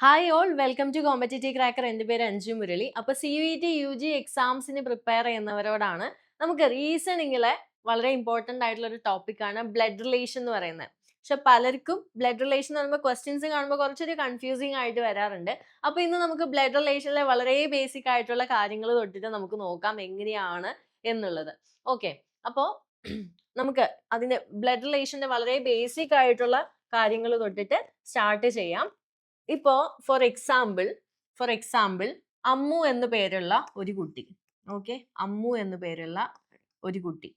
Hi all, welcome to competitive cracker. എൻ്റെ പേര് അഞ്ജു മുരളി. അപ്പോൾ CUET UG എക്സാംസിന് പ്രിപ്പയർ ചെയ്യുന്നവരോടാണ് നമുക്ക് റീസണിങ്ങിലെ വളരെ ഇമ്പോർട്ടൻ്റ് ആയിട്ടുള്ള ഒരു ടോപ്പിക്കാണ് ബ്ലഡ് റിലേഷൻ എന്ന് പറയുന്നത്. പക്ഷെ പലർക്കും ബ്ലഡ് റിലേഷൻ എന്ന് പറയുമ്പോൾ ക്വസ്റ്റ്യൻസ് കാണുമ്പോൾ കുറച്ചൊരു കൺഫ്യൂസിങ് ആയിട്ട് വരാറുണ്ട്. അപ്പോൾ ഇന്ന് നമുക്ക് ബ്ലഡ് റിലേഷനിലെ വളരെ ബേസിക് ആയിട്ടുള്ള കാര്യങ്ങൾ തൊട്ടിട്ട് നമുക്ക് നോക്കാം എങ്ങനെയാണ് എന്നുള്ളത്. ഓക്കെ, അപ്പോൾ നമുക്ക് അതിൻ്റെ ബ്ലഡ് റിലേഷൻ്റെ വളരെ ബേസിക് ആയിട്ടുള്ള കാര്യങ്ങൾ തൊട്ടിട്ട് സ്റ്റാർട്ട് ചെയ്യാം. ഇപ്പോ ഫോർ എക്സാമ്പിൾ അമ്മു എന്ന് പേരുള്ള ഒരു കുട്ടി. ഓക്കെ, അമ്മു എന്ന് പേരുള്ള ഒരു കുട്ടി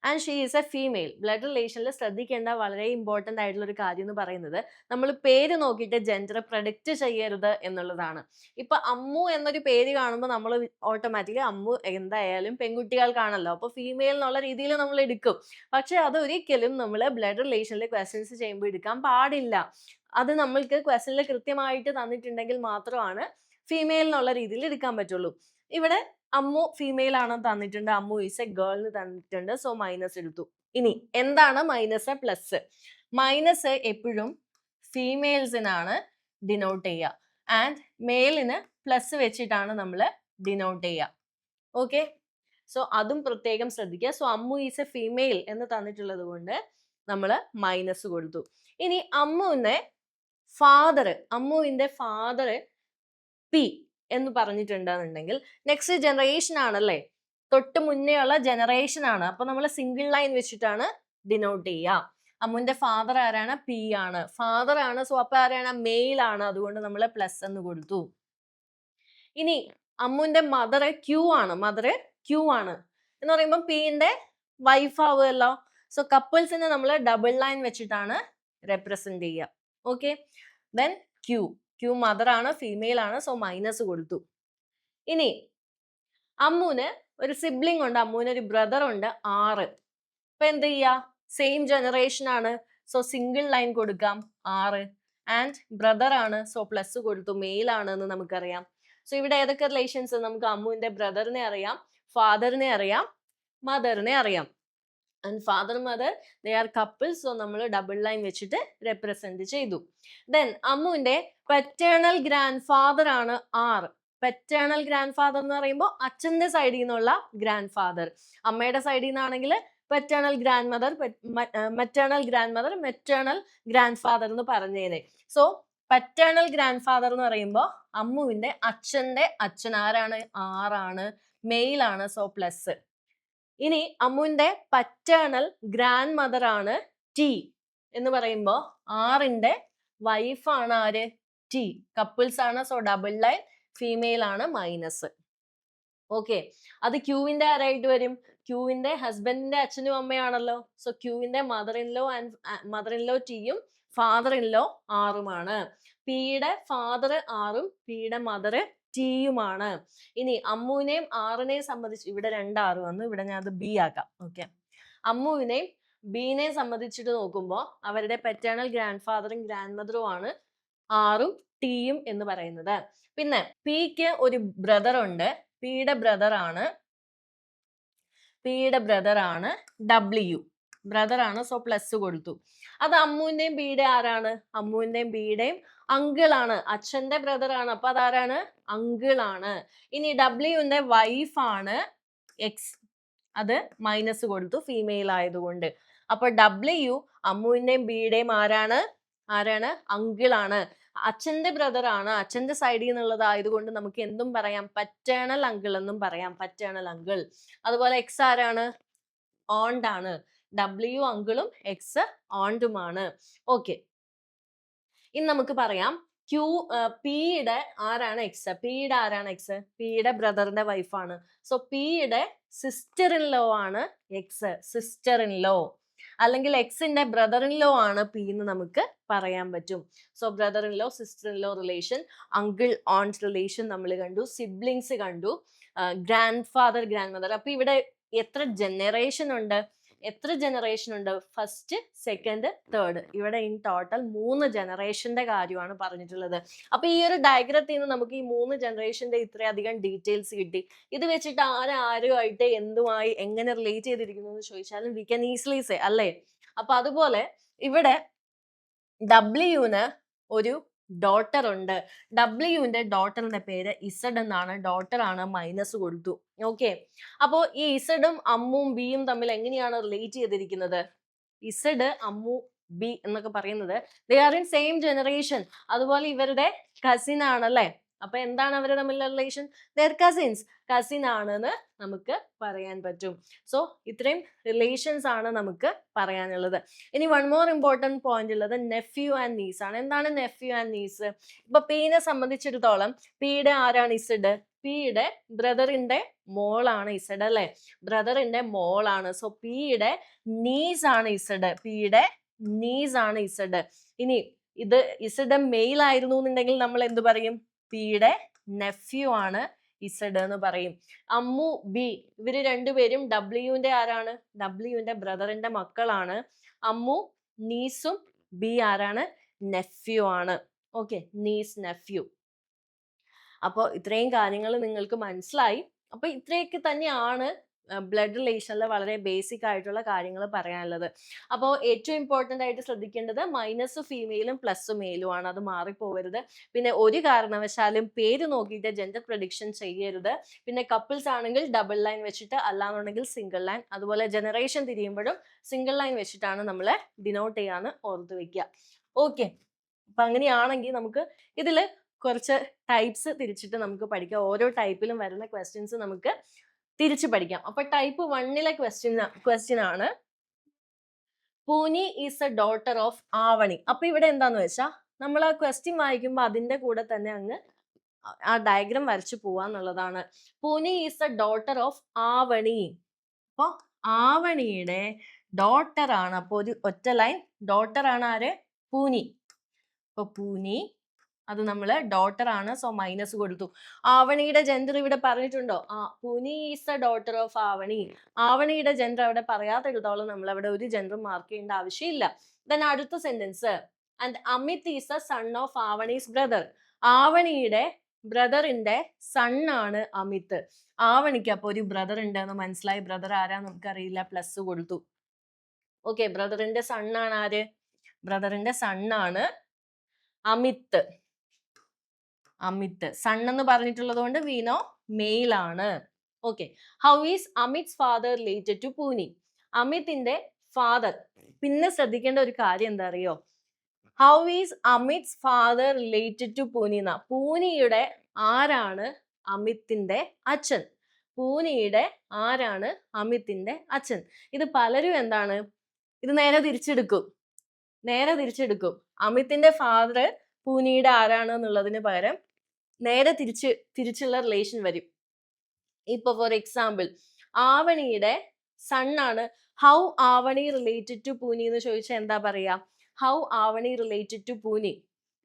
and she is A female. Blood റിലേഷനിൽ ശ്രദ്ധിക്കേണ്ട വളരെ ഇമ്പോർട്ടൻ്റ് ആയിട്ടുള്ള ഒരു കാര്യം എന്ന് പറയുന്നത് നമ്മൾ പേര് നോക്കിയിട്ട് ജെൻഡർ പ്രഡിക്റ്റ് ചെയ്യരുത് എന്നുള്ളതാണ്. ഇപ്പൊ അമ്മു എന്നൊരു പേര് കാണുമ്പോൾ നമ്മൾ ഓട്ടോമാറ്റിക്കലി അമ്മു എന്തായാലും പെൺകുട്ടികൾക്കാണല്ലോ, അപ്പോൾ ഫീമെയിൽ എന്നുള്ള രീതിയിൽ നമ്മൾ എടുക്കും. പക്ഷെ അത് ഒരിക്കലും നമ്മൾ ബ്ലഡ് റിലേഷനിൽ ക്വസ്റ്റ്യൻസ് ചെയ്യുമ്പോൾ എടുക്കാൻ പാടില്ല. അത് നമ്മൾക്ക് ക്വസ്റ്റനിൽ കൃത്യമായിട്ട് തന്നിട്ടുണ്ടെങ്കിൽ മാത്രമാണ് ഫീമെയിൽ എന്നുള്ള രീതിയിൽ എടുക്കാൻ പറ്റുള്ളൂ. ഇവിടെ അമ്മു ഫീമെയിൽ ആണെന്ന് തന്നിട്ടുണ്ട്, അമ്മു ഈസ് എ ഗേൾ എന്ന് തന്നിട്ടുണ്ട്, സോ മൈനസ് എടുത്തു. ഇനി എന്താണ് മൈനസ് പ്ലസ്? മൈനസ് എപ്പോഴും ഫീമെയിൽസിനാണ് ഡിനോട്ട് ചെയ്യുക ആൻഡ് മെയിലിന് പ്ലസ് വെച്ചിട്ടാണ് നമ്മൾ ഡിനോട്ട് ചെയ്യുക. ഓക്കെ, സോ അതും പ്രത്യേകം ശ്രദ്ധിക്കുക. So Ammu is A female എന്ന് തന്നിട്ടുള്ളത് കൊണ്ട് നമ്മൾ മൈനസ് കൊടുത്തു. ഇനി അമ്മുവിന്റെ ഫാദർ പി എന്ന് പറഞ്ഞിട്ടുണ്ടെന്നുണ്ടെങ്കിൽ നെക്സ്റ്റ് ജനറേഷൻ ആണല്ലേ, തൊട്ട് മുന്നേ ഉള്ള ജനറേഷൻ ആണ്. അപ്പൊ നമ്മൾ സിംഗിൾ ലൈൻ വെച്ചിട്ടാണ് ഡിനോട്ട് ചെയ്യുക. അമ്മുവിന്റെ ഫാദർ ആരാണ്? പി ആണ്, ഫാദർ ആണ്. സോ അപ്പൊ ആരാണ്? മെയിൽ ആണ്, അതുകൊണ്ട് നമ്മൾ പ്ലസ് എന്ന് കൊടുത്തു. ഇനി അമ്മുവിന്റെ മദർ ക്യൂ ആണ് എന്ന് പറയുമ്പോൾ പിന്റെ വൈഫ് ആവുമല്ലോ. സോ കപ്പിൾസിനെ നമ്മൾ ഡബിൾ ലൈൻ വെച്ചിട്ടാണ് റെപ്രസെന്റ് ചെയ്യുക. ഓക്കെ, ദെൻ ക്യൂ മദർ ആണ്, ഫീമെയിൽ ആണ്, സോ മൈനസ് കൊടുത്തു. ഇനി അമ്മുവിന് ഒരു സിബ്ലിംഗ് ഉണ്ട്, അമ്മുവിന് ഒരു ബ്രദർ ഉണ്ട്, 6. ഇപ്പൊ എന്ത് ചെയ്യാ? സെയിം ജനറേഷൻ ആണ്, സോ സിംഗിൾ ലൈൻ കൊടുക്കാം, 6 ആൻഡ് ബ്രദർ ആണ്, സോ പ്ലസ് കൊടുത്തു, മെയിൽ ആണ് എന്ന് നമുക്കറിയാം. സോ ഇവിടെ ഏതൊക്കെ റിലേഷൻസ്? നമുക്ക് അമ്മുവിന്റെ ബ്രദറിനെ അറിയാം, ഫാദറിനെ അറിയാം, മദറിനെ അറിയാം. And father mother they are couples, so നമ്മൾ ഡബിൾ ലൈൻ വെച്ചിട്ട് റെപ്രസെന്റ് ചെയ്തു. ദെൻ അമ്മുവിന്റെ പെറ്റേണൽ ഗ്രാൻഡ് ഫാദർ ആണ് 6. പെറ്റേണൽ ഗ്രാൻഡ് ഫാദർ എന്ന് പറയുമ്പോൾ അച്ഛന്റെ സൈഡിൽ നിന്നുള്ള ഗ്രാൻഡ് ഫാദർ, അമ്മയുടെ സൈഡിൽ നിന്നാണെങ്കിൽ paternal grand mother, maternal grand mother, maternal grand father എന്ന് പറഞ്ഞേനെ. സോ പെറ്റേണൽ ഗ്രാൻഡ് ഫാദർ എന്ന് പറയുമ്പോൾ അമ്മുവിന്റെ അച്ഛന്റെ അച്ഛൻ ആരാണ്? 6 ആണ്, മെയിൽ ആണ്, സോ പ്ലസ്. ഇനി അമ്മുവിന്റെ പറ്റേണൽ ഗ്രാൻഡ് മദർ ആണ് ടി എന്ന് പറയുമ്പോൾ 6ന്റെ വൈഫാണ് ആര്? ടി, കപ്പിൾസ് ആണ്, സോ ഡബിൾ ലൈൻ, ഫീമെയിൽ ആണ്, മൈനസ്. ഓക്കെ, അത് ക്യൂവിന്റെ ആരായിട്ട് വരും? ക്യൂവിന്റെ ഹസ്ബൻഡിന്റെ അച്ഛനും അമ്മയാണല്ലോ, സോ ക്യൂവിന്റെ മദർ ഇൻ ലോ ടിയും ഫാദർ ഇൻ ലോ 6ഉമാണ്. പിയുടെ ഫാദർ 6ഉം പിയുടെ മദർ ടിയുമാണ്. ഇനി അമ്മുവിനെയും 6നെയും സംബന്ധിച്ച് ഇവിടെ 2 6 വന്നു, ഇവിടെ ഞാൻ അത് ബി ആക്കാം. ഓക്കെ, അമ്മുവിനെയും ബിനെയും സംബന്ധിച്ചിട്ട് നോക്കുമ്പോൾ അവരുടെ പെറ്റേണൽ ഗ്രാൻഡ് ഫാദറും ഗ്രാൻഡ് മദറും ആണ് 6ഉം ടിയും എന്ന് പറയുന്നത്. പിന്നെ പിക്ക് ഒരു ബ്രദർ ഉണ്ട്, പിയുടെ ബ്രദർ ആണ് ഡബ്ല്യു, ബ്രദർ ആണ്, സോ പ്ലസ് കൊടുത്തു. അത് അമ്മുവിന്റെയും ബിയുടെ ആരാണ്? അമ്മുവിന്റെയും ബിയുടെയും അങ്കിൾ ആണ്, അച്ഛന്റെ ബ്രദർ ആണ്, അപ്പൊ അതാരാണ്? അങ്കിൾ ആണ്. ഇനി ഡബ്ല്യുവിന്റെ വൈഫ് ആണ് എക്സ്, അത് മൈനസ് കൊടുത്തു, ഫീമെയിൽ ആയതുകൊണ്ട്. അപ്പൊ ഡബ്ല്യു അമ്മുവിന്റെയും ബിയുടെയും ആരാണ്? അങ്കിൾ ആണ്, അച്ഛന്റെ ബ്രദർ ആണ്, അച്ഛന്റെ സൈഡിൽ നിന്നുള്ളതായതുകൊണ്ട് നമുക്ക് എന്തും പറയാം, പറ്റേണൽ അങ്കിൾ എന്നും പറയാം, പറ്റേണൽ അങ്കിൾ. അതുപോലെ എക്സ് ആരാണ്? ഓണ്ട് ആണ്, ഡബ്ല്യു അങ്കിളും എക്സ് ഓണ്ടുമാണ്. ഓക്കെ, ഇനി നമുക്ക് പറയാം പിയുടെ ആരാണ് എക്സ്? പിയുടെ ബ്രദറിന്റെ വൈഫാണ്, സോ പിയുടെ സിസ്റ്റർ ഇൻ ലോ ആണ് എക്സ്, സിസ്റ്റർ ഇൻ ലോ. അല്ലെങ്കിൽ എക്സിന്റെ ബ്രദർ ഇൻ ലോ ആണ് പി എന്ന് നമുക്ക് പറയാൻ പറ്റും. So brother in law, sister in law relation, uncle onto relation നമ്മൾ കണ്ടു, സിബ്ലിങ്സ് കണ്ടു, ഗ്രാൻഡ് ഫാദർ ഗ്രാൻഡ് മദർ. അപ്പൊ ഇവിടെ എത്ര ജനറേഷൻ ഉണ്ട്? First, second, third. ഇവിടെ ഇൻ ടോട്ടൽ 3 ജനറേഷന്റെ കാര്യമാണ് പറഞ്ഞിട്ടുള്ളത്. അപ്പൊ ഈ ഒരു ഡയഗ്രത്തിൽ നിന്ന് നമുക്ക് ഈ 3 ജനറേഷന്റെ ഇത്രയധികം ഡീറ്റെയിൽസ് കിട്ടി. ഇത് വെച്ചിട്ട് ആരുമായിട്ട് എന്തുമായി എങ്ങനെ റിലേറ്റ് ചെയ്തിരിക്കുന്നു എന്ന് ചോദിച്ചാലും വി ക്യാൻ ഈസിലി സേ, അല്ലേ? അപ്പൊ അതുപോലെ ഇവിടെ ഡബ്ല്യുവിന് ഒരു ഡോട്ടർ ഉണ്ട്. ഡബ്ല്യുവിന്റെ ഡോട്ടറിന്റെ പേര് ഇസഡ് എന്നാണ്. ഡോട്ടർ ആണ്, മൈനസ് കൊടുത്തു. ഓക്കെ, അപ്പോ ഈ ഇസഡും അമ്മും ബിയും തമ്മിൽ എങ്ങനെയാണ് റിലേറ്റ് ചെയ്തിരിക്കുന്നത്? ഇസഡ്, അമ്മു, ബി എന്നൊക്കെ പറയുന്നത് they are in same generation. അതുപോലെ ഇവരുടെ കസിൻ ആണല്ലേ. അപ്പൊ എന്താണ് അവര് തമ്മിലുള്ള റിലേഷൻ? ദർ കസിൻസ്, കസിൻ ആണെന്ന് നമുക്ക് പറയാൻ പറ്റും. സോ ഇത്രയും റിലേഷൻസ് ആണ് നമുക്ക് പറയാനുള്ളത്. ഇനി വൺ മോർ ഇമ്പോർട്ടന്റ് പോയിന്റ് ഉള്ളത് നെഫ്യൂ ആൻഡ് നീസ് ആണ്. എന്താണ് നെഫ്യൂ ആൻഡ് നീസ്? ഇപ്പൊ പീനെ സംബന്ധിച്ചിടത്തോളം പിയുടെ ആരാണ് ഇസഡ്? പിയുടെ ബ്രദറിന്റെ മോളാണ് ഇസഡ് അല്ലെ. ബ്രദറിന്റെ മോളാണ്. സോ പിയുടെ നീസ് ആണ് ഇസഡ്. പിയുടെ നീസ് ആണ് ഇസഡ്. ഇനി ഇത് ഇസഡ് മെയിൽ ആയിരുന്നു എന്നുണ്ടെങ്കിൽ നമ്മൾ എന്ത് പറയും? പിയുടെ നെഫ്യൂ ആണ് ഇസഡ് എന്ന് പറയും. അമ്മു, ബി ഇവര് രണ്ടുപേരും ഡബ്ല്യുവിന്റെ ആരാണ്? ഡബ്ല്യുവിന്റെ ബ്രദറിന്റെ മക്കളാണ്. അമ്മു നീസും ബി ആരാണ്? നെഫ്യൂ ആണ്. Okay, niece nephew. അപ്പോൾ ഇത്രയും കാര്യങ്ങൾ നിങ്ങൾക്ക് മനസ്സിലായി. അപ്പൊ ഇത്രയൊക്കെ തന്നെയാണ് ബ്ലഡ് റിലേഷനിൽ വളരെ ബേസിക് ആയിട്ടുള്ള കാര്യങ്ങൾ പറയാനുള്ളത്. അപ്പോൾ ഏറ്റവും ഇമ്പോർട്ടൻ്റ് ആയിട്ട് ശ്രദ്ധിക്കേണ്ടത് മൈനസ് ഫീമെയിലും പ്ലസ് മെയിലും ആണ്. അത് മാറിപ്പോവരുത്. പിന്നെ ഒരു കാരണവശാലും പേര് നോക്കിയിട്ട് ജെൻഡർ പ്രഡിക്ഷൻ ചെയ്യരുത്. പിന്നെ കപ്പിൾസ് ആണെങ്കിൽ ഡബിൾ ലൈൻ വെച്ചിട്ട്, അല്ലാന്നുണ്ടെങ്കിൽ സിംഗിൾ ലൈൻ. അതുപോലെ ജനറേഷൻ തിരിയുമ്പോഴും സിംഗിൾ ലൈൻ വെച്ചിട്ടാണ് നമ്മൾ ഡിനോട്ട് ചെയ്യാന്ന് ഓർത്ത് വെക്കുക. ഓക്കെ, അപ്പൊ അങ്ങനെയാണെങ്കിൽ നമുക്ക് ഇതിൽ കുറച്ച് ടൈപ്സ് തിരിച്ചിട്ട് നമുക്ക് പഠിക്കാം. ഓരോ ടൈപ്പിലും വരുന്ന ക്വസ്റ്റ്യൻസ് നമുക്ക് തിരിച്ചു പഠിക്കാം. അപ്പൊ ടൈപ്പ് 1ലെ ക്വസ്റ്റ്യൻ ആണ് Pooni is a daughter of Avani. അപ്പൊ ഇവിടെ എന്താന്ന് വെച്ചാൽ നമ്മൾ ആ ക്വസ്റ്റ്യൻ വായിക്കുമ്പോൾ അതിന്റെ കൂടെ തന്നെ അങ്ങ് ആ ഡയഗ്രാം വരച്ചു പോവാന്നുള്ളതാണ്. Pooni is a daughter of Avani. അപ്പൊ ആവണിയുടെ ഡോട്ടർ ആണ്. അപ്പൊ ഒരു ഒറ്റ ലൈൻ ഡോട്ടർ ആണ് ആര്? പൂനി. അപ്പൊ പൂനി അത് നമ്മള് ഡോട്ടർ ആണ്. സോ മൈനസ് കൊടുത്തു. ആവണിയുടെ ജെൻഡർ ഇവിടെ പറഞ്ഞിട്ടുണ്ടോ? Pooni is a daughter of Avani. ആവണിയുടെ ജെൻഡർ അവിടെ പറയാത്തിടത്തോളം നമ്മൾ അവിടെ ഒരു ജെൻഡർ മാർക്ക് ചെയ്യേണ്ട ആവശ്യമില്ല. ദെൻ അടുത്ത sentence, and Amit is a son of Avani's brother. ആവണിയുടെ ബ്രദറിന്റെ സൺ ആണ് അമിത്. ആവണിക്ക് അപ്പൊ ഒരു ബ്രദർ ഉണ്ട് എന്ന് മനസ്സിലായി. ബ്രദർ ആരാ നമുക്കറിയില്ല, പ്ലസ് കൊടുത്തു. ഓക്കെ, ബ്രദറിന്റെ സൺ ആണ് ആര്? ബ്രദറിന്റെ സൺ ആണ് അമിത്. അമിത് സൺ എന്ന് പറഞ്ഞിട്ടുള്ളത് കൊണ്ട് വീനോ മെയിൽ ആണ്. Okay, how is Amit's father related to Pooni? അമിത്തിന്റെ ഫാദർ. പിന്നെ ശ്രദ്ധിക്കേണ്ട ഒരു കാര്യം എന്താ അറിയോ? How is Amit's father related to Pooni എന്ന. പൂനിയുടെ ആരാണ് അമിത്തിന്റെ അച്ഛൻ? പൂനിയുടെ ആരാണ് അമിത്തിന്റെ അച്ഛൻ? ഇത് പലരും എന്താണ് ഇത് നേരെ തിരിച്ചെടുക്കും. അമിത്തിന്റെ ഫാദർ പൂനിയുടെ ആരാണ് എന്നുള്ളതിന് പകരം നേരെ തിരിച്ചുള്ള റിലേഷൻ വരും. ഇപ്പൊ ഫോർ എക്സാമ്പിൾ ആവണിയുടെ സൺ ആണ്. How Avani related to Pooni എന്ന് ചോദിച്ചാൽ എന്താ പറയാ? How Avani related to Pooni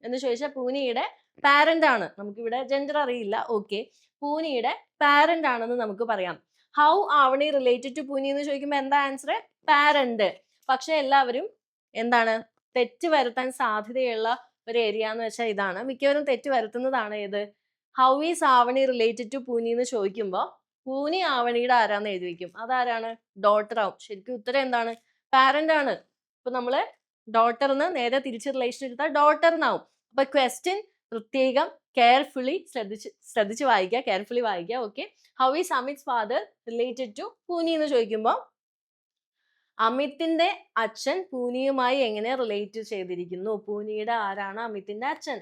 എന്ന് ചോദിച്ചാൽ പൂനിയുടെ പാരന്റ് ആണ്. നമുക്കിവിടെ ജെൻഡർ അറിയില്ല. ഓക്കെ, പൂനിയുടെ പാരന്റ് ആണെന്ന് നമുക്ക് പറയാം. How Avani related to Pooni എന്ന് ചോദിക്കുമ്പോൾ എന്താ ആൻസർ? പാരന്റ്. പക്ഷെ എല്ലാവരും എന്താണ് തെറ്റ് വരുത്താൻ സാധ്യതയുള്ള ഒരു ഏരിയ എന്ന് വെച്ചാൽ ഇതാണ്. മിക്കവരും തെറ്റ് വരുത്തുന്നതാണ്. ഏത്? How is Avani related to Pooni എന്ന് ചോദിക്കുമ്പോൾ പൂനി ആവണിയുടെ ആരാന്ന് എഴുതി വെക്കും. അതാരാണ്? ഡോട്ടർ ആവും. ശരിക്കും ഉത്തരം എന്താണ്? പാരന്റ് ആണ്. ഇപ്പൊ നമ്മള് ഡോട്ടറിന് നേരെ തിരിച്ച് റിലേഷൻ എടുത്താൽ ഡോട്ടർ എന്നാവും. അപ്പൊ ക്വസ്റ്റ്യൻ പ്രത്യേകം കെയർഫുള്ളി ശ്രദ്ധിച്ച് വായിക്കുക, കെയർഫുള്ളി വായിക്കുക. Okay, how is Amit's father related to Pooni എന്ന് ചോദിക്കുമ്പോൾ അമിത്തിന്റെ അച്ഛൻ പൂനിയുമായി എങ്ങനെ റിലേറ്റ് ചെയ്തിരിക്കുന്നു? പൂനിയുടെ ആരാണ് അമിത്തിന്റെ അച്ഛൻ?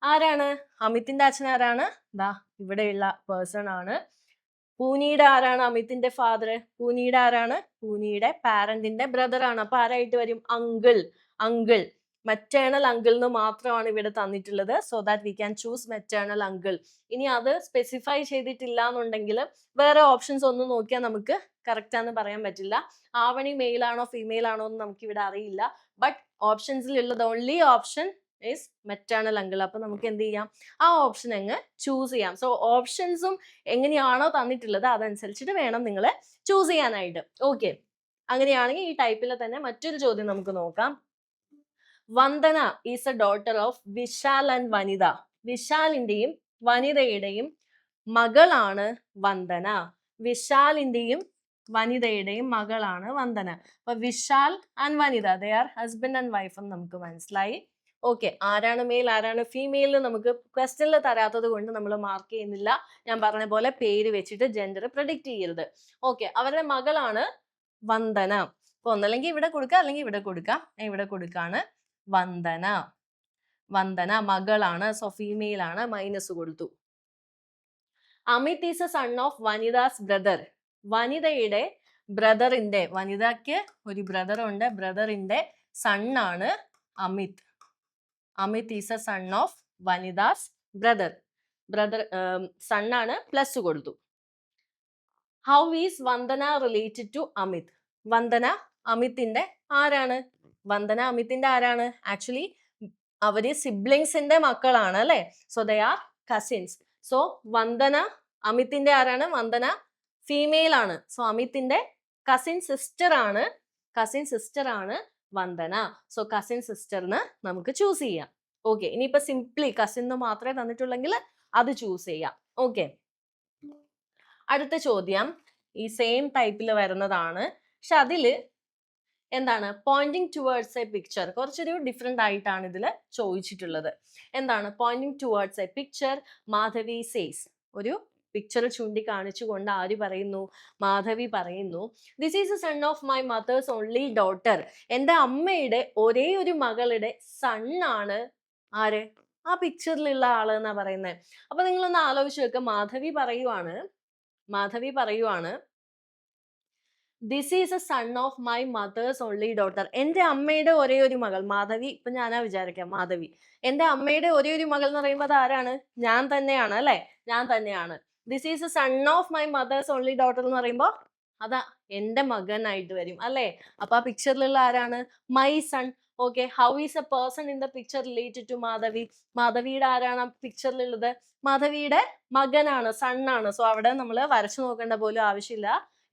ആരാണ് അമിത്തിന്റെ അച്ഛൻ? ആരാണ്? ദാ ഇവിടെയുള്ള പേഴ്സൺ ആണ്. പൂനിയുടെ ആരാണ് അമിത്തിന്റെ ഫാദർ? പൂനിയുടെ ആരാണ്? പൂനിയുടെ പാരന്റിന്റെ ബ്രദർ ആണ്. അപ്പൊ ആരായിട്ട് വരും? അങ്കിൾ. മെറ്റേണൽ അങ്കിൾ എന്ന് മാത്രമാണ് ഇവിടെ തന്നിട്ടുള്ളത്. So that we can choose maternal uncle. ഇനി അത് സ്പെസിഫൈ ചെയ്തിട്ടില്ല എന്നുണ്ടെങ്കിൽ വേറെ ഓപ്ഷൻസ് ഒന്നും നോക്കിയാൽ നമുക്ക് കറക്റ്റ് ആണെന്ന് പറയാൻ പറ്റില്ല. ആവണി മെയിൽ ആണോ ഫീമെയിൽ ആണോ എന്ന് നമുക്ക് ഇവിടെ അറിയില്ല. ബട്ട് ഓപ്ഷൻസിൽ ഉള്ളത് only option is maternal uncle. അപ്പൊ നമുക്ക് എന്ത് ചെയ്യാം? ആ ഓപ്ഷൻ അങ്ങ് ചൂസ് ചെയ്യാം. സോ ഓപ്ഷൻസും എങ്ങനെയാണോ തന്നിട്ടുള്ളത് അതനുസരിച്ചിട്ട് വേണം നിങ്ങൾ ചൂസ് ചെയ്യാനായിട്ട്. ഓക്കെ, അങ്ങനെയാണെങ്കിൽ ഈ ടൈപ്പിൽ തന്നെ മറ്റൊരു ചോദ്യം നമുക്ക് നോക്കാം. Vandana is a daughter of Vishal and Vanitha. വിശാലിന്റെയും വനിതയുടെയും മകളാണ് വന്ദന. വിശാലിന്റെയും വനിതയുടെയും മകളാണ് വന്ദന. അപ്പൊ Vishal and Vanitha they are husband and wife എന്ന് നമുക്ക് മനസ്സിലായി. ഓക്കെ, ആരാണ് മെയിൽ ആരാണ് ഫീമെയിൽ നമുക്ക് ക്വസ്റ്റനിൽ തരാത്തത് കൊണ്ട് നമ്മൾ മാർക്ക് ചെയ്യുന്നില്ല. ഞാൻ പറഞ്ഞ പോലെ പേര് വെച്ചിട്ട് ജെൻഡർ പ്രെഡിക്റ്റ് ചെയ്യരുത്. ഓക്കെ, അവരുടെ മകളാണ് വന്ദന. അപ്പൊ ഒന്നല്ലെങ്കിൽ ഇവിടെ കൊടുക്കുക അല്ലെങ്കിൽ ഇവിടെ കൊടുക്കാം. ഇവിടെ കൊടുക്കാണ് വന്ദന. വന്ദന മകളാണ്, സോ ഫീമെയിൽ ആണ്, മൈനസ് കൊടുത്തു. Amit is a son of Vanitha's brother. വനിതയുടെ ബ്രദറിന്റെ, വനിതയ്ക്ക് ഒരു ബ്രദർ ഉണ്ട്, ബ്രദറിന്റെ സണ്ണാണ് Amit. Amit is a son of Vanitha's brother. Brother സണ്ണാണ്, പ്ലസ് കൊടുത്തു. How is Vandana related to Amit? Vandana അമിത്തിന്റെ ആരാണ്? വന്ദന അമിത്തിന്റെ ആരാണ്? ആക്ച്വലി അവര് സിബ്ലിങ്സിന്റെ മക്കളാണ് അല്ലെ? So they are cousins. So Vandana അമിത്തിന്റെ ആരാണ്? വന്ദന ഫീമെയിൽ ആണ്. സോ അമിത്തിന്റെ കസിൻ സിസ്റ്റർ ആണ്, കസിൻ സിസ്റ്റർ ആണ് വന്ദന. സോ കസിൻ സിസ്റ്ററിന് നമുക്ക് ചൂസ് ചെയ്യാം. ഓക്കെ, ഇനിയിപ്പോ സിംപ്ലി കസിൻ മാത്രമേ തന്നിട്ടുള്ളെങ്കിൽ അത് ചൂസ് ചെയ്യാം. ഓക്കെ, അടുത്ത ചോദ്യം ഈ സെയിം ടൈപ്പിൽ വരുന്നതാണ്. പക്ഷെ അതില് എന്താണ് പോയിന്റിങ് ടുവേർഡ്സ് എ പിക്ചർ, കുറച്ചൊരു ഡിഫറെന്റ് ആയിട്ടാണ് ഇതിൽ ചോദിച്ചിട്ടുള്ളത്. എന്താണ് pointing towards a picture? Madhavi says, ഒരു പിക്ചർ ചൂണ്ടിക്കാണിച്ചുകൊണ്ട് ആര് പറയുന്നു? മാധവി പറയുന്നു, this is a son of my mother's only daughter. എൻ്റെ അമ്മയുടെ ഒരേ ഒരു മകളുടെ സണ്ണാണ് ആര്? ആ പിക്ചറിലുള്ള ആള് എന്നാ പറയുന്നത്. അപ്പൊ നിങ്ങളൊന്ന് ആലോചിച്ച് വെക്കുക. മാധവി പറയുവാണ് this is a son of my mother's only daughter. എൻ്റെ അമ്മയുടെ ഒരേ ഒരു മകൾ. മാധവി, ഇപ്പൊ ഞാനാ വിചാരിക്കാം മാധവി, എൻ്റെ അമ്മയുടെ ഒരേ ഒരു മകൾ എന്ന് പറയുമ്പോൾ അത് ആരാണ്? ഞാൻ തന്നെയാണ് അല്ലെ? ഞാൻ തന്നെയാണ്. This is a son of my mother's only daughter എന്ന് പറയുമ്പോൾ അതാ എൻ്റെ മകനായിട്ട് വരും അല്ലെ? അപ്പൊ ആ പിക്ചറിലുള്ള ആരാണ്? My son. Okay, how is a person in the picture related to Madhavi? മാധവിയുടെ ആരാണ് പിക്ചറിലുള്ളത്? മാധവിയുടെ മകനാണ്, സണ്ണാണ്. സോ അവിടെ നമ്മൾ വരച്ചു നോക്കേണ്ട പോലും ആവശ്യമില്ല.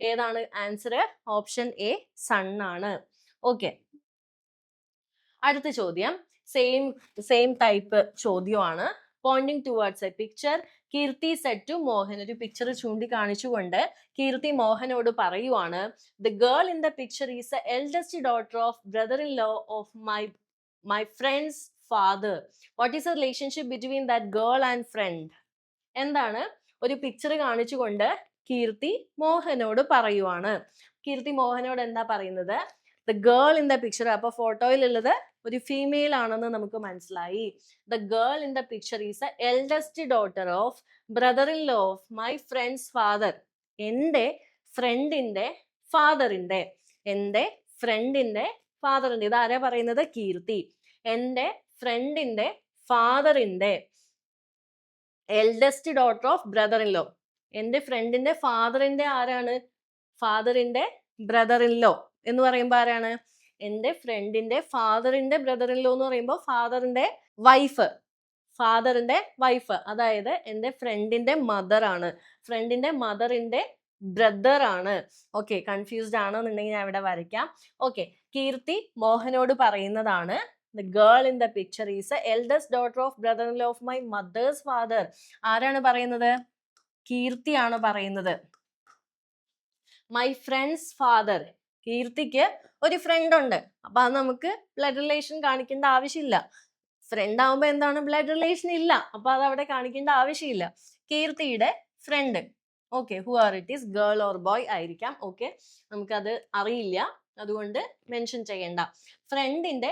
ഏതാണ് ആൻസർ? ഓപ്ഷൻ എ, സണ്ണാണ്. ഓക്കെ, അടുത്ത ചോദ്യം സെയിം ടൈപ്പ് ചോദ്യമാണ്. Pointing towards a picture, Keerthi said to Mohan. ഒരു പിക്ചർ ചൂണ്ടിക്കാണിച്ചുകൊണ്ട് കീർത്തി മോഹനോട് പറയുവാണ്, the girl in the picture is a eldest daughter of brother in law of my friend's father. What is a relationship between that girl and friend? എന്താണ്? ഒരു picture കാണിച്ചുകൊണ്ട് കീർത്തി മോഹനോട് പറയുവാണ്. കീർത്തി മോഹനോട് എന്താ പറയുന്നത്? The girl in the picture. അപ്പൊ ഫോട്ടോയിലുള്ളത് ഒരു female ആണെന്ന് നമുക്ക് മനസ്സിലായി. The girl in the picture is a eldest daughter of brother in law of my friend's father. എൻ്റെ ഫ്രണ്ടിന്റെ ഫാദറിന്റെ, എൻ്റെ ഫ്രണ്ടിന്റെ ഫാദറിന്റെ, ഇതാരാ പറയുന്നത്? കീർത്തി. എൻ്റെ ഫ്രണ്ടിന്റെ ഫാദറിന്റെ eldest daughter of brother in law. എൻ്റെ ഫ്രണ്ടിന്റെ ഫാദറിന്റെ ആരാണ്? ഫാദറിന്റെ ബ്രദർ ഇൻ ലോ എന്ന് പറയുമ്പോൾ ആരാണ്? എൻ്റെ ഫ്രണ്ടിന്റെ ഫാദറിന്റെ ബ്രദർ ഇൻ ലോ എന്ന് പറയുമ്പോൾ ഫാദറിന്റെ വൈഫ്, അതായത് എൻ്റെ ഫ്രണ്ടിന്റെ മദർ ആണ്. ഫ്രണ്ടിന്റെ മദറിന്റെ ബ്രദർ ആണ്. ഓക്കെ, കൺഫ്യൂസ്ഡ് ആണെന്നുണ്ടെങ്കിൽ ഞാൻ ഇവിടെ വരയ്ക്കാം. ഓക്കെ, കീർത്തി മോഹനോട് പറയുന്നതാണ്, the girl in the picture is the eldest daughter of brother-in-law of my mother's father. ആരാണ് പറയുന്നത്? കീർത്തിയാണ് പറയുന്നത്. My friend's father. കീർത്തിക്ക് ഒരു ഫ്രണ്ട് ഉണ്ട്. അപ്പൊ അത് നമുക്ക് ബ്ലഡ് റിലേഷൻ കാണിക്കേണ്ട ആവശ്യമില്ല. ഫ്രണ്ട് ആവുമ്പോ എന്താണ്? ബ്ലഡ് റിലേഷൻ ഇല്ല. അപ്പൊ അത് അവിടെ കാണിക്കേണ്ട ആവശ്യമില്ല. കീർത്തിയുടെ friend. Okay, who are it is? Girl or boy ആയിരിക്കാം. ഓക്കെ, നമുക്കത് അറിയില്ല, അതുകൊണ്ട് മെൻഷൻ ചെയ്യണ്ട. ഫ്രണ്ടിന്റെ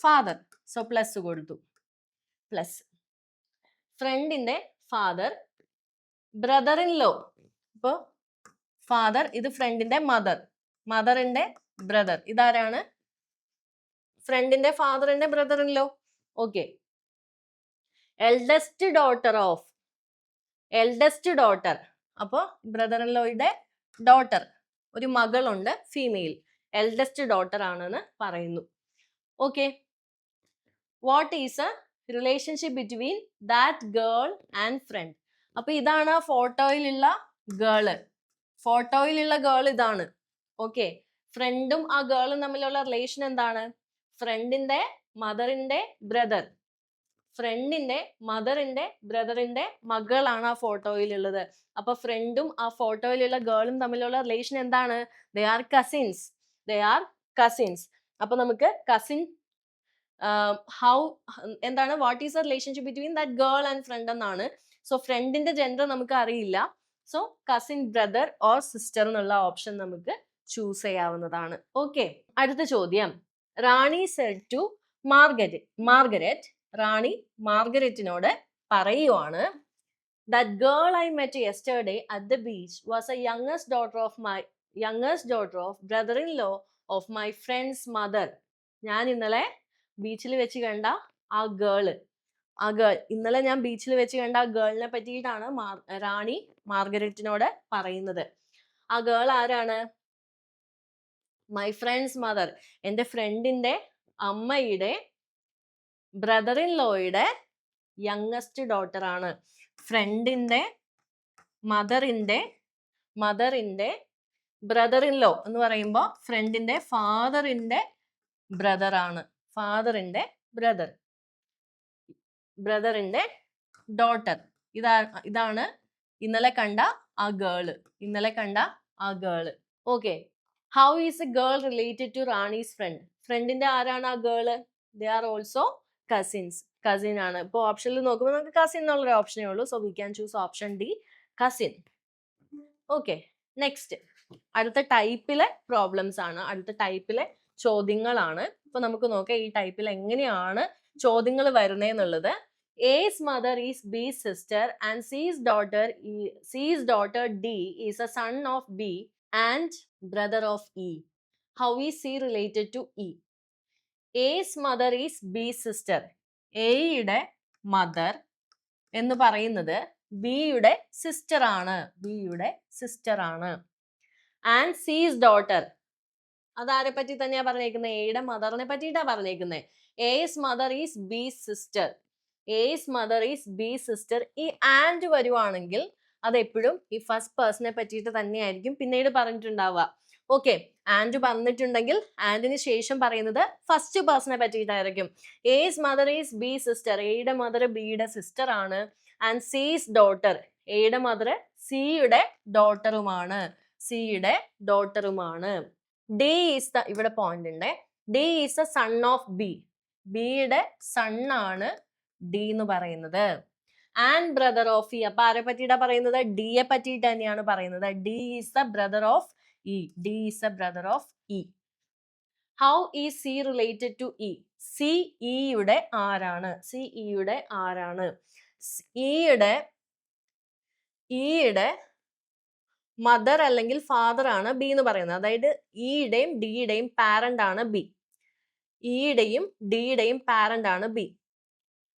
ഫാദർ. സോ പ്ലസ് കൊടുത്തു. പ്ലസ് ഫ്രണ്ടിന്റെ ഫാദർ, ബ്രദർ ഇൻ ലോ. ഇപ്പോ ഫാദർ, ഇത് ഫ്രണ്ടിന്റെ മദറിന്റെ ബ്രദർ. ഇതാരാണ്? ഫ്രണ്ടിന്റെ ഫാദറിന്റെ brother in law. Okay, eldest daughter. അപ്പോ ബ്രദർ ഇൻ ലോയുടെ ഡോട്ടർ, ഒരു മകളുണ്ട്, ഫീമെയിൽ, എൽഡസ്റ്റ് ഡോട്ടർ ആണെന്ന് പറയുന്നു. Okay, what is a relationship between that girl and friend? അപ്പൊ ഇതാണ് ആ ഫോട്ടോയിലുള്ള ഗേൾ ഇതാണ്. ഓക്കെ, ഫ്രണ്ടും ആ ഗേളും തമ്മിലുള്ള റിലേഷൻ എന്താണ്? ഫ്രണ്ടിന്റെ മദറിന്റെ ബ്രദറിന്റെ മകളാണ് ആ ഫോട്ടോയിലുള്ളത്. അപ്പൊ ഫ്രണ്ടും ആ ഫോട്ടോയിലുള്ള ഗേളും തമ്മിലുള്ള റിലേഷൻ എന്താണ്? They are cousins. അപ്പൊ നമുക്ക് കസിൻ ഹൗ എന്താണ് what is the relationship between that girl and friend എന്നാണ്. സോ ഫ്രണ്ടിന്റെ ജെൻഡർ നമുക്ക് അറിയില്ല. So cousin, brother or sister എന്നുള്ള ഓപ്ഷൻ നമുക്ക് ചൂസ് ചെയ്യാവുന്നതാണ്. ഓക്കെ, അടുത്ത ചോദ്യം. Rani said to Margaret Rani മാർഗരറ്റിനോട് പറയുവാണ്, that girl I met yesterday at the beach was a youngest daughter of brother-in-law of my friend's mother. ഞാൻ ഇന്നലെ ബീച്ചിൽ വെച്ച് കണ്ട ആ ഗേൾ ഇന്നലെ ഞാൻ ബീച്ചിൽ വെച്ച് കണ്ട ആ ഗേളിനെ പറ്റിയിട്ടാണ് റാണി മാർഗരറ്റിനോട് പറയുന്നത്. ആ ഗേൾ ആരാണ്? മൈ ഫ്രണ്ട്സ് മദർ, എൻ്റെ ഫ്രണ്ടിന്റെ അമ്മയുടെ ബ്രദർ ഇൻ ലോയുടെ യങ്ങസ്റ്റ് ഡോട്ടർ ആണ്. ഫ്രണ്ടിന്റെ മദറിന്റെ ബ്രദർ ഇൻ ലോ എന്ന് പറയുമ്പോൾ ഫ്രണ്ടിന്റെ ഫാദറിന്റെ ബ്രദർ ആണ്. ഫാദറിന്റെ ബ്രദറിന്റെ ഡോട്ടർ. ഇതാണ് ഇന്നലെ കണ്ട ആ girl. Okay, how is a girl related to Rani's friend? ഫ്രണ്ടിന്റെ ആരാണ് ആ girl? They are also cousin ആണ്. ഇപ്പോൾ ഓപ്ഷനിൽ നോക്കുമ്പോൾ നമുക്ക് കസിൻ എന്നുള്ളൊരു ഓപ്ഷനേ ഉള്ളൂ. So we can choose option D, cousin. Okay, next അടുത്ത ടൈപ്പിലെ പ്രോബ്ലംസ് ആണ്, അടുത്ത ടൈപ്പിലെ ചോദ്യങ്ങളാണ്. ഇപ്പൊ നമുക്ക് നോക്കാം ഈ ടൈപ്പിൽ എങ്ങനെയാണ് ചോദ്യങ്ങൾ വരുന്നതെന്നുള്ളത്. A's mother is B's sister and C's daughter D is a son of B and brother of E. How is C related to E? A's mother is B's sister. എയുടെ മദർ എന്ന് പറയുന്നത് ബിയുടെ സിസ്റ്റർ ആണ്. And C's daughter, അതാരെ പറ്റി തന്നെയാ പറഞ്ഞേക്കുന്നത്? എയുടെ മദറിനെ പറ്റിയിട്ടാ പറഞ്ഞേക്കുന്നത്. S mother is B sister. ഈ ആൻഡ് വരുവാണെങ്കിൽ അത് എപ്പോഴും ഈ ഫസ്റ്റ് പേഴ്സണെ പറ്റിയിട്ട് തന്നെയായിരിക്കും പിന്നീട് പറഞ്ഞിട്ടുണ്ടാവുക. ഓക്കെ, ആൻഡ് പറഞ്ഞിട്ടുണ്ടെങ്കിൽ ആൻഡിന് ശേഷം പറയുന്നത് ഫസ്റ്റ് പേഴ്സണെ പറ്റിയിട്ടായിരിക്കും. A's mother is B sister, എയുടെ മദർ ബിയുടെ സിസ്റ്റർ ആണ്. ആൻഡ് സീസ് ഡോട്ടർ, എയുടെ മദർ സിയുടെ ഡോട്ടറുമാണ്. ഡി ഈസ് ദ, ഇവിടെ പോയിന്റ് ഉണ്ട്, D is the son of B, ബിയുടെ സൺ ആണ് ഡി എന്ന് പറയുന്നത്. ആൻഡ് ബ്രദർ ഓഫ് ഇ, അപ്പൊ ആരെ പറ്റിയിട്ടാ പറയുന്നത്? ഡിയെ പറ്റിയിട്ട് തന്നെയാണ് പറയുന്നത്. D is the brother of E. How is C related to E? C ഇയുടെ ആരാണ്? ഇയുടെ മദർ അല്ലെങ്കിൽ ഫാദർ ആണ് ബി എന്ന് പറയുന്നത്. അതായത് ഇയുടെയും ഡിയുടെയും പാരന്റ് ആണ് ബി.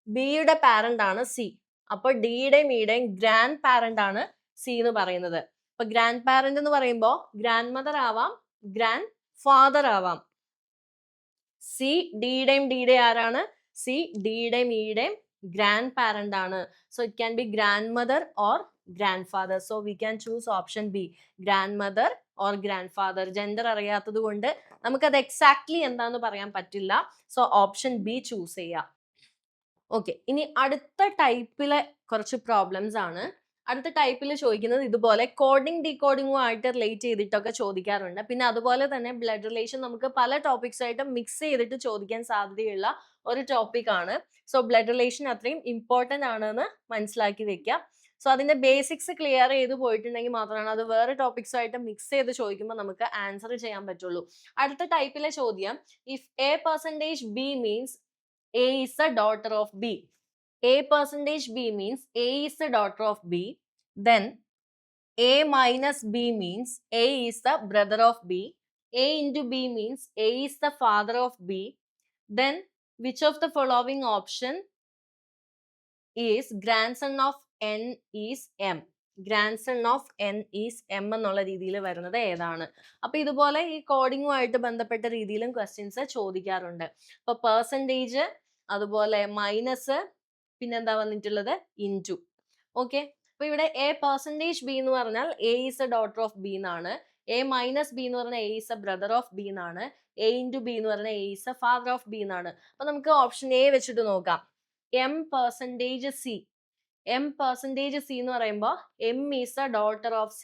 ബിയുടെ പാരന്റ് ആണ് സി. അപ്പൊ ഡിയുടെയും ഇയുടെയും ഗ്രാൻഡ് പാരന്റ് ആണ് സി എന്ന് പറയുന്നത്. അപ്പൊ ഗ്രാൻഡ് പാരന്റ് എന്ന് പറയുമ്പോൾ ഗ്രാൻഡ് മദർ ആവാം, ഗ്രാൻഡ് ഫാദർ ആവാം. സി ഡിയുടെയും ആരാണ്? സി ഡിയുടെയും ഇയുടെയും ഗ്രാൻഡ് പാരന്റ് ആണ്. So it can be grand mother or grand father. So we can choose option B, grand mother or grand father. Gender അറിയാത്തത് കൊണ്ട് നമുക്കത് exactly എന്താന്ന് പറയാൻ പറ്റില്ല. സോ ഓപ്ഷൻ ബി ചൂസ് ചെയ്യാം. ഓക്കെ, ഇനി അടുത്ത ടൈപ്പിലെ കുറച്ച് പ്രോബ്ലംസ് ആണ്. അടുത്ത ടൈപ്പിൽ ചോദിക്കുന്നത് ഇതുപോലെ കോഡിംഗ് ഡീകോഡിങ്ങും ആയിട്ട് റിലേറ്റ് ചെയ്തിട്ടൊക്കെ ചോദിക്കാറുണ്ട്. പിന്നെ അതുപോലെ തന്നെ ബ്ലഡ് റിലേഷൻ നമുക്ക് പല ടോപ്പിക്സ് ആയിട്ട് മിക്സ് ചെയ്തിട്ട് ചോദിക്കാൻ സാധ്യതയുള്ള ഒരു ടോപ്പിക് ആണ്. സോ ബ്ലഡ് റിലേഷൻ അത്രയും ഇമ്പോർട്ടൻ്റ് ആണെന്ന് മനസ്സിലാക്കി വെക്കാം. സോ അതിന്റെ ബേസിക്സ് ക്ലിയർ ചെയ്ത് പോയിട്ടുണ്ടെങ്കിൽ മാത്രമാണ് അത് വേറെ ടോപ്പിക്സുമായിട്ട് മിക്സ് ചെയ്ത് ചോദിക്കുമ്പോൾ നമുക്ക് ആൻസർ ചെയ്യാൻ പറ്റുള്ളൂ. അടുത്ത ടൈപ്പിലെ ചോദ്യം, if A % B means A is the daughter of B. A % B means A is the daughter of B. Then A minus B means A is the brother of B. A into B means A is the father of B. Then which of the following option is grandson of N is M? Grandson of N is M എന്നുള്ള രീതിയിൽ വരുന്നത് ഏതാണ്? അപ്പൊ ഇതുപോലെ ഈ കോഡിങ്ങുമായിട്ട് ബന്ധപ്പെട്ട രീതിയിലും questions ചോദിക്കാറുണ്ട്. അപ്പൊ പെർസെൻറ്റേജ്, അതുപോലെ മൈനസ്, പിന്നെന്താ വന്നിട്ടുള്ളത്? ഇൻറ്റു. ഓക്കെ, അപ്പൊ ഇവിടെ A % B എന്ന് പറഞ്ഞാൽ A is a daughter of B എന്നാണ്. A minus B എന്ന് പറഞ്ഞാൽ A is a brother of B എന്നാണ്. A into B എന്ന് പറഞ്ഞാൽ A is a father of B എന്നാണ്. അപ്പൊ നമുക്ക് ഓപ്ഷൻ എ വെച്ചിട്ട് നോക്കാം. M % C എന്ന് പറയുമ്പോൾ M is a daughter of C.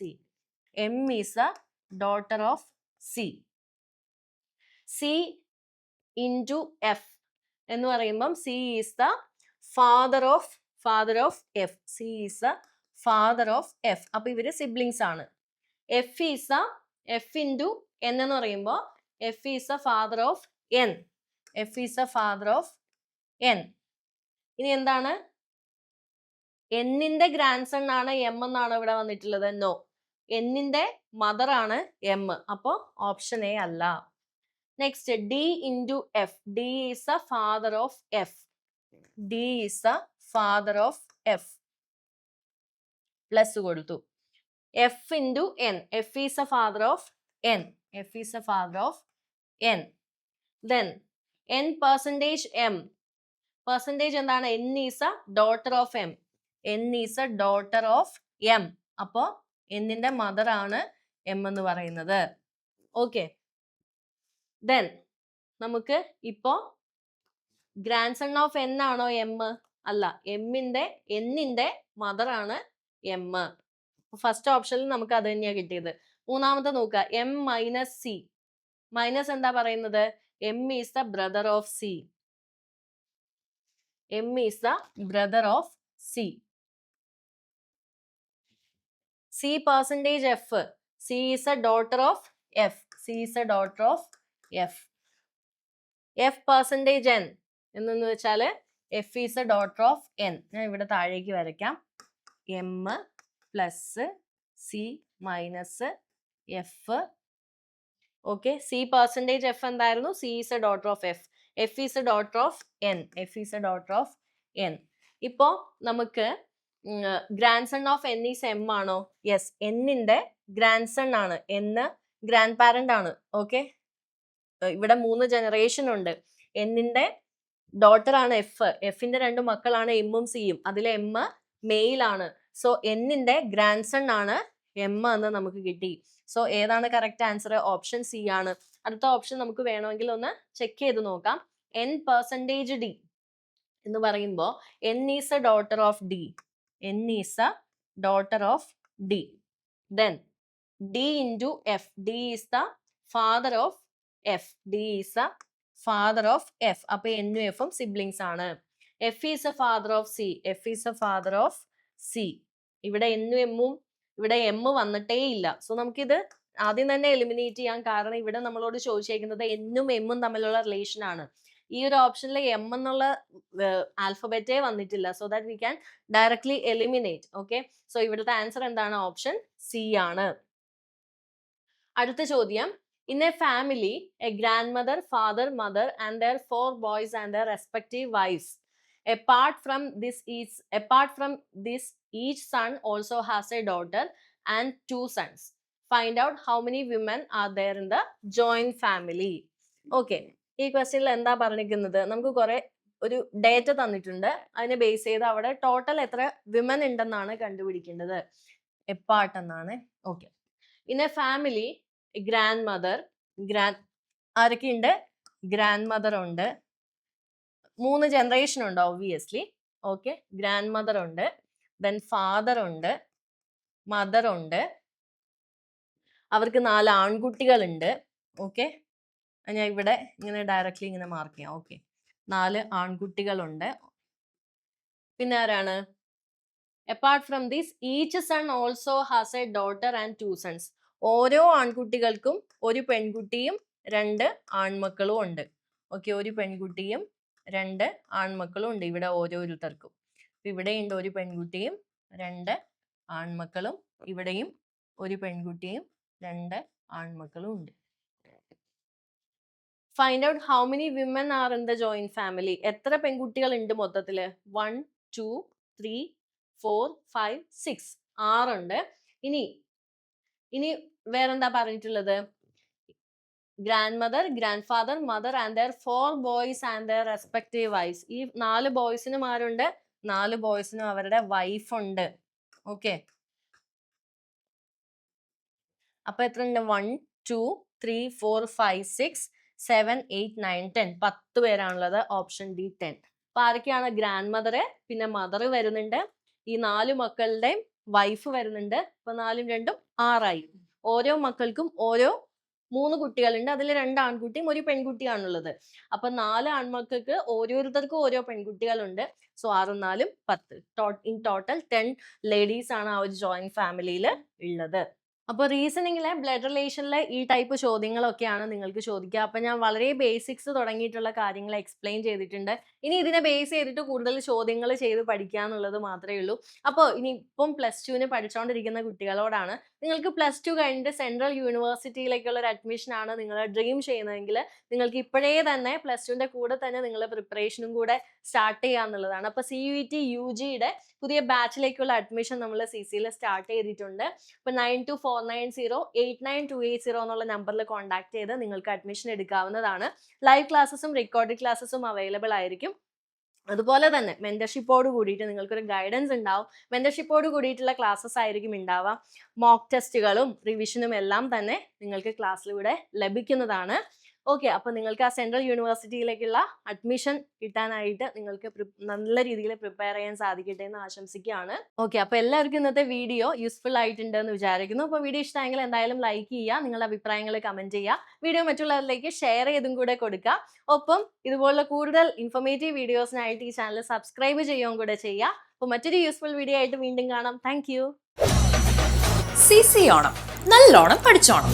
C into F. എന്ന് പറയുമ്പം C is the father of F. C is the father of F. അപ്പൊ ഇവര് സിബ്ലിങ്സ് ആണ്. F is the F into N എന്ന് പറയുമ്പോൾ F is the father of N. F is the father of N. ഇനി എന്താണ്? എന്നിന്റെ grand sun ആണ് M എന്നാണ് ഇവിടെ വന്നിട്ടുള്ളത്. നോ, എന്നിന്റെ മദർ ആണ് എം. അപ്പോ ഓപ്ഷൻ എ അല്ല. Next D into F. D is the father of F. D is the father of F. Plus കൊടുത്തു. F into N. F is the father of N. F is the father of N. Then N percentage M. Percentage എന്താണ്? N is a daughter of M. N is a daughter of M. അപ്പോ എന്നിന്റെ mother ആണ് M എന്ന് പറയുന്നത്. Okay. Then നമുക്ക് ഇപ്പോ grand son of N ആണോ M? അല്ല, എന്നിന്റെ മദർ ആണ് എം. ഫസ്റ്റ് ഓപ്ഷനിൽ നമുക്ക് അത് തന്നെയാണ് കിട്ടിയത്. മൂന്നാമത്തെ നോക്കുക, എം മൈനസ് സി. മൈനസ് എന്താ പറയുന്നത്? M is the brother of C. M is the brother of C. C percentage F. C is a daughter of F. C is a daughter of F. F percentage N എന്നു വെച്ചാല് F is a daughter of N. ഞാൻ ഇവിടെ താഴേക്ക് വരയ്ക്കാം. M plus C minus F. Okay. C percentage F എന്തായിരുന്നു? C is a daughter of F. F is a daughter of N. F is a daughter of N. ഇപ്പോ നമുക്ക് grand son of N is M ആണോ? Yes, എന്നിന്റെ grand sun ആണ്. എന്ന് grand parent ആണ്. Okay. ഇവിടെ 3 generation ഉണ്ട്. എന്നിന്റെ ഡോട്ടർ ആണ് എഫ്. എഫിന്റെ 2 മക്കളാണ് എമ്മും സിയും. അതിൽ എം മെയിൽ ആണ്. സോ എന്നിന്റെ ഗ്രാൻഡ് സൺ ആണ് എം എന്ന് നമുക്ക് കിട്ടി. സോ ഏതാണ് കറക്റ്റ് ആൻസർ? ഓപ്ഷൻ സി ആണ്. അടുത്ത ഓപ്ഷൻ നമുക്ക് വേണമെങ്കിൽ ഒന്ന് ചെക്ക് ചെയ്ത് നോക്കാം. എൻ പെർസെൻറ്റേജ് ഡി എന്ന് പറയുമ്പോൾ N is a daughter of D. N is a daughter of D. Then D into F. D is the father of F. D is A father of F. അപ്പൊ എന്നും എഫും siblings ആണ്. F is A father of C. F is A father of C. ഇവിടെ എന്നും എമ്മും ഇവിടെ M വന്നിട്ടേ ഇല്ല. സോ നമുക്കിത് ആദ്യം തന്നെ എലിമിനേറ്റ് ചെയ്യാം. കാരണം ഇവിടെ നമ്മളോട് ചോദിച്ചേക്കുന്നത് എന്നും എമ്മും തമ്മിലുള്ള റിലേഷൻ ആണ്. ഈ ഒരു ഓപ്ഷനിൽ എം എന്നുള്ള ആൽഫബറ്റേ വന്നിട്ടില്ല. So that we can directly eliminate. Okay. So ഇവിടുത്തെ ആൻസർ എന്താണ്? ഓപ്ഷൻ സി ആണ്. അടുത്ത ചോദ്യം, in A family A grand mother, father, mother and their 4 boys and their respective wives. Apart from this, each son also has a daughter and 2 sons. Find out how many women are there in the joint family. Okay. ഈ ക്വസ്റ്റ്യനിൽ എന്താ പറഞ്ഞിരിക്കുന്നത്? നമുക്ക് കുറെ ഒരു data തന്നിട്ടുണ്ട്. അതിനെ base ചെയ്ത് അവിടെ ടോട്ടൽ എത്ര വിമൻ ഉണ്ടെന്നാണ് കണ്ടുപിടിക്കേണ്ടത്. എപ്പാർട്ട് എന്നാണ്. Okay. In A family grand mother, ആരൊക്കെയുണ്ട്? ഗ്രാൻഡ് മദർ ഉണ്ട്. 3 ജനറേഷൻ ഉണ്ട് ഒബ്വിയസ്ലി. ഓക്കെ. ഗ്രാൻഡ് മദർ ഉണ്ട്, ദെൻ ഫാദർ ഉണ്ട്, മദർ ഉണ്ട്. അവർക്ക് 4 ആൺകുട്ടികളുണ്ട്. ഓക്കെ. ഞാൻ ഇവിടെ ഇങ്ങനെ ഡയറക്റ്റ്ലി ഇങ്ങനെ മാർക്ക് ചെയ്യാം. ഓക്കെ. 4 ആൺകുട്ടികളുണ്ട്. പിന്നെ ആരാണ്? Apart from this each son also has a daughter and 2 sons. ഓരോ ആൺകുട്ടികൾക്കും ഒരു പെൺകുട്ടിയും 2 ആൺമക്കളും ഉണ്ട്. ഓക്കെ. ഒരു പെൺകുട്ടിയും 2 ആൺമക്കളും ഉണ്ട് ഇവിടെ ഓരോരുത്തർക്കും. ഇവിടെയുണ്ട് ഒരു പെൺകുട്ടിയും 2 ആൺമക്കളും. ഇവിടെയും ഒരു പെൺകുട്ടിയും 2 ആൺമക്കളും ഉണ്ട്. Find out how many women are in the joint family. എത്ര പെൺകുട്ടികൾ ഉണ്ട് മൊത്തത്തില്? 1 2 3 4 5 6. 6 ഉണ്ട്. ഇനി വേറെന്താ പറഞ്ഞിട്ടുള്ളത്? Grand mother, grand father, mother and their 4 boys and their respective wives. ഈ 4 ബോയ്സിനും ആരുണ്ട്? 4 ബോയ്സിനും അവരുടെ വൈഫ് ഉണ്ട്. ഓക്കെ. അപ്പൊ എത്ര ഉണ്ട്? 1 2 3 4 5 6 7 8 9 10. 10 പേരാണുള്ളത്. Option D 10. അപ്പൊ ആരൊക്കെയാണ്? ഗ്രാൻഡ് മദർ, പിന്നെ മദർ വരുന്നുണ്ട്, ഈ 4 മക്കളുടെയും വൈഫ് വരുന്നുണ്ട്. അപ്പൊ 4ഉം 2ഉം 6 ആയി. ഓരോ മക്കൾക്കും ഓരോ 3 കുട്ടികളുണ്ട്, അതിൽ 2 ആൺകുട്ടിയും 1 പെൺകുട്ടിയാണുള്ളത്. അപ്പൊ 4 ആൺമക്കൾക്ക് ഓരോരുത്തർക്കും ഓരോ പെൺകുട്ടികളുണ്ട്. സോ 6 4 10. ഇൻ ടോട്ടൽ 10 ലേഡീസ് ആണ് ആ ഒരു ജോയിന്റ് ഫാമിലിയിൽ ഉള്ളത്. അപ്പോൾ റീസണിങ്ങിലെ ബ്ലഡ് റിലേഷനിലെ ഈ ടൈപ്പ് ചോദ്യങ്ങളൊക്കെയാണ് നിങ്ങൾക്ക് ചോദിക്കുക. അപ്പൊ ഞാൻ വളരെ ബേസിക്സ് തുടങ്ങിയിട്ടുള്ള കാര്യങ്ങൾ എക്സ്പ്ലെയിൻ ചെയ്തിട്ടുണ്ട്. ഇനി ഇതിനെ ബേസ് ചെയ്തിട്ട് കൂടുതൽ ചോദ്യങ്ങൾ ചെയ്ത് പഠിക്കുക എന്നുള്ളത് മാത്രമേ ഉള്ളൂ. അപ്പോൾ ഇനി ഇപ്പം +2 പഠിച്ചുകൊണ്ടിരിക്കുന്ന കുട്ടികളോടാണ്, നിങ്ങൾക്ക് +2 കഴിഞ്ഞിട്ട് സെൻട്രൽ യൂണിവേഴ്സിറ്റിയിലേക്കുള്ള ഒരു അഡ്മിഷൻ ആണ് നിങ്ങൾ ഡ്രീം ചെയ്യുന്നതെങ്കിൽ നിങ്ങൾക്ക് ഇപ്പോഴേ തന്നെ +2ന്റെ കൂടെ തന്നെ നിങ്ങളുടെ പ്രിപ്പറേഷനും കൂടെ സ്റ്റാർട്ട് ചെയ്യുക എന്നുള്ളതാണ്. അപ്പോൾ CUET UGയുടെ പുതിയ ബാച്ചിലേക്കുള്ള അഡ്മിഷൻ നമ്മൾ CCയിൽ സ്റ്റാർട്ട് ചെയ്തിട്ടുണ്ട്. അപ്പോൾ 9249089280 എന്നുള്ള നമ്പറിൽ കോൺടാക്ട് ചെയ്ത് നിങ്ങൾക്ക് അഡ്മിഷൻ എടുക്കാവുന്നതാണ്. ലൈവ് ക്ലാസ്സസും റെക്കോർഡ് ക്ലാസ്സസും അവൈലബിൾ ആയിരിക്കും. അതുപോലെ തന്നെ മെന്റർഷിപ്പോട് കൂടിയിട്ട് നിങ്ങൾക്കൊരു ഗൈഡൻസ് ഉണ്ടാവും. മെന്റർഷിപ്പോട് കൂടിയിട്ടുള്ള ക്ലാസ്സസ് ആയിരിക്കും ഉണ്ടാവുക. മോക്ക് ടെസ്റ്റുകളും റിവിഷനും എല്ലാം തന്നെ നിങ്ങൾക്ക് ക്ലാസ്സിലൂടെ ലഭിക്കുന്നതാണ്. ഓക്കെ, അപ്പൊ നിങ്ങൾക്ക് ആ സെൻട്രൽ യൂണിവേഴ്സിറ്റിയിലേക്കുള്ള അഡ്മിഷൻ കിട്ടാനായിട്ട് നിങ്ങൾക്ക് നല്ല രീതിയിൽ പ്രിപ്പയർ ചെയ്യാൻ സാധിക്കട്ടെ എന്ന് ആശംസിക്കുകയാണ്. ഓക്കെ, അപ്പൊ എല്ലാവർക്കും ഇന്നത്തെ വീഡിയോ യൂസ്ഫുൾ ആയിട്ടുണ്ട് എന്ന് വിചാരിക്കുന്നു. അപ്പോൾ വീഡിയോ ഇഷ്ടമെങ്കിൽ എന്തായാലും ലൈക്ക് ചെയ്യുക, നിങ്ങളുടെ അഭിപ്രായങ്ങൾ കമന്റ് ചെയ്യുക, വീഡിയോ മറ്റുള്ളവരിലേക്ക് ഷെയർ ചെയ്തും കൂടെ കൊടുക്കുക. ഒപ്പം ഇതുപോലുള്ള കൂടുതൽ ഇൻഫോർമേറ്റീവ് വീഡിയോസിനായിട്ട് ഈ ചാനൽ സബ്സ്ക്രൈബ് ചെയ്യുകയും കൂടെ ചെയ്യുക. അപ്പോൾ മറ്റൊരു യൂസ്ഫുൾ വീഡിയോ ആയിട്ട് വീണ്ടും കാണാം. Thank you. CC ഓണം, നല്ലോണം പഠിച്ചോണം.